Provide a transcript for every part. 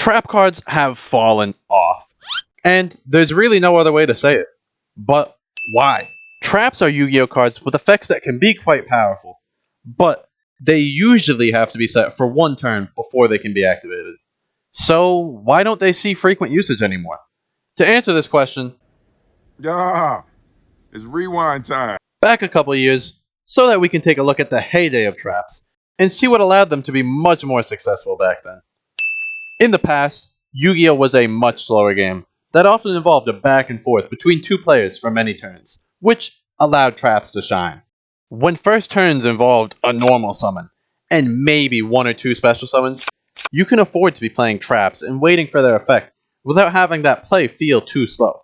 Trap cards have fallen off. And there's really no other way to say it. But why? Traps are Yu-Gi-Oh cards with effects that can be quite powerful, but they usually have to be set for one turn before they can be activated. So why don't they see frequent usage anymore? To answer this question, Yeah, it's rewind time. back a couple years, so that we can take a look at the heyday of traps, and see what allowed them to be much more successful back then. In the past, Yu-Gi-Oh was a much slower game that often involved a back and forth between two players for many turns, which allowed traps to shine. When first turns involved a normal summon, and maybe one or two special summons, you can afford to be playing traps and waiting for their effect without having that play feel too slow.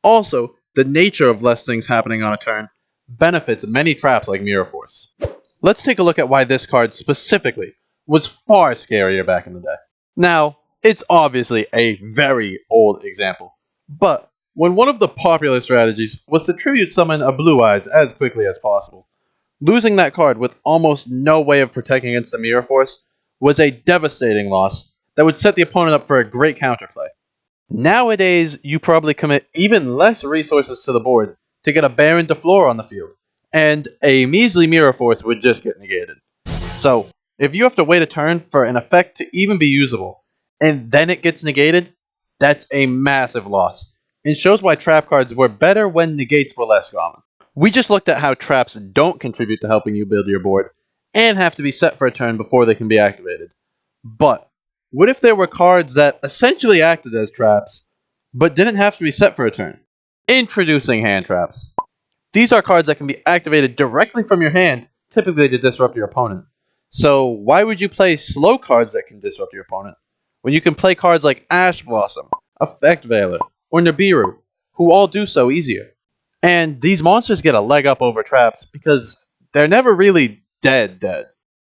Also, the nature of less things happening on a turn benefits many traps like Mirror Force. Let's take a look at why this card specifically was far scarier back in the day. Now, it's obviously a very old example, but when one of the popular strategies was to tribute summon a Blue Eyes as quickly as possible, losing that card with almost no way of protecting against the Mirror Force was a devastating loss that would set the opponent up for a great counterplay. Nowadays, you probably commit even less resources to the board to get a Baron DeFleur on the field, and a measly Mirror Force would just get negated. So, if you have to wait a turn for an effect to even be usable, and then it gets negated, that's a massive loss, and shows why trap cards were better when negates were less common. We just looked at how traps don't contribute to helping you build your board, and have to be set for a turn before they can be activated. But, what if there were cards that essentially acted as traps, but didn't have to be set for a turn? Introducing hand traps. These are cards that can be activated directly from your hand, typically to disrupt your opponent. So why would you play slow cards that can disrupt your opponent, when you can play cards like Ash Blossom, Effect Veiler, or Nibiru, who all do so easier? And these monsters get a leg up over traps because they're never really dead.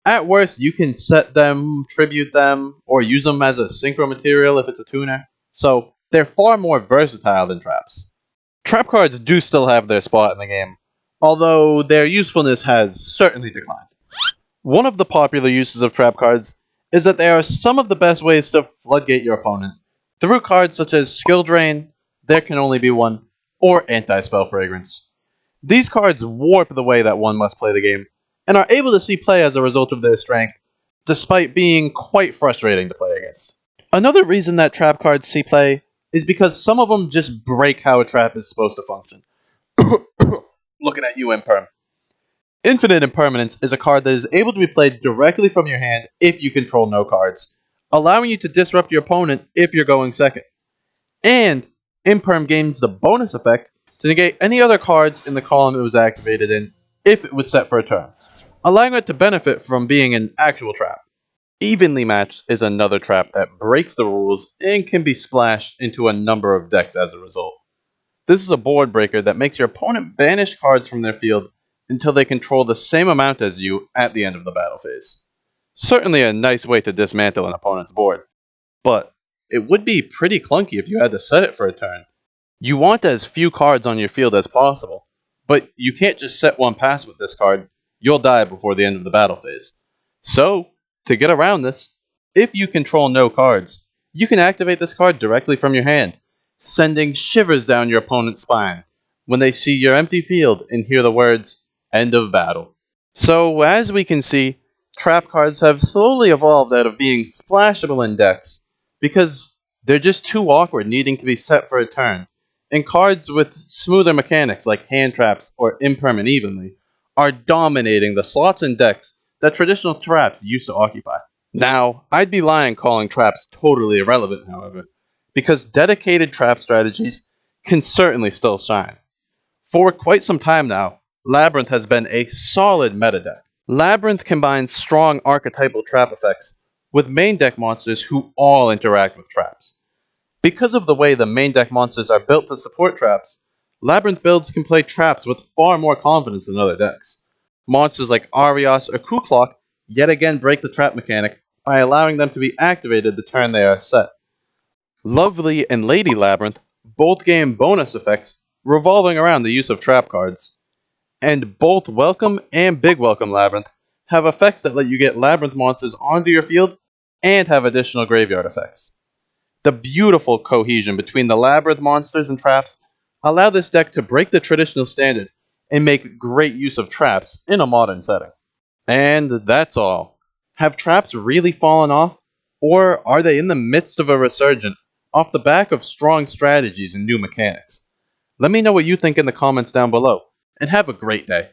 At worst, you can set them, tribute them, or use them as a synchro material if it's a tuner. So they're far more versatile than traps. Trap cards do still have their spot in the game, although their usefulness has certainly declined. One of the popular uses of trap cards is that they are some of the best ways to floodgate your opponent through cards such as Skill Drain, There Can Only Be One, or Anti-Spell Fragrance. These cards warp the way that one must play the game, and are able to see play as a result of their strength, despite being quite frustrating to play against. Another reason that trap cards see play is because some of them just break how a trap is supposed to function. Looking at you, Imperm. Infinite Impermanence is a card that is able to be played directly from your hand if you control no cards, allowing you to disrupt your opponent if you're going second. And Imperm gains the bonus effect to negate any other cards in the column it was activated in if it was set for a turn, allowing it to benefit from being an actual trap. Evenly Matched is another trap that breaks the rules and can be splashed into a number of decks as a result. This is a board breaker that makes your opponent banish cards from their field until they control the same amount as you at the end of the battle phase. Certainly a nice way to dismantle an opponent's board, but it would be pretty clunky if you had to set it for a turn. You want as few cards on your field as possible, but you can't just set one pass with this card, you'll die before the end of the battle phase. So, to get around this, if you control no cards, you can activate this card directly from your hand, sending shivers down your opponent's spine when they see your empty field and hear the words, "End of battle." So, as we can see, trap cards have slowly evolved out of being splashable in decks, because they're just too awkward needing to be set for a turn, and cards with smoother mechanics like hand traps or Imperm Evenly are dominating the slots in decks that traditional traps used to occupy. Now, I'd be lying calling traps totally irrelevant, however, because dedicated trap strategies can certainly still shine. For quite some time now, Labyrinth has been a solid meta deck. Labyrinth combines strong archetypal trap effects with main deck monsters who all interact with traps. Because of the way the main deck monsters are built to support traps, Labyrinth builds can play traps with far more confidence than other decks. Monsters like Arios or Kuklok yet again break the trap mechanic by allowing them to be activated the turn they are set. Lovely and Lady Labyrinth both gain bonus effects revolving around the use of trap cards. And both Welcome and Big Welcome Labyrinth have effects that let you get Labyrinth monsters onto your field and have additional graveyard effects. The beautiful cohesion between the Labyrinth monsters and traps allow this deck to break the traditional standard and make great use of traps in a modern setting. And that's all. Have traps really fallen off, or are they in the midst of a resurgence off the back of strong strategies and new mechanics? Let me know what you think in the comments down below, and have a great day.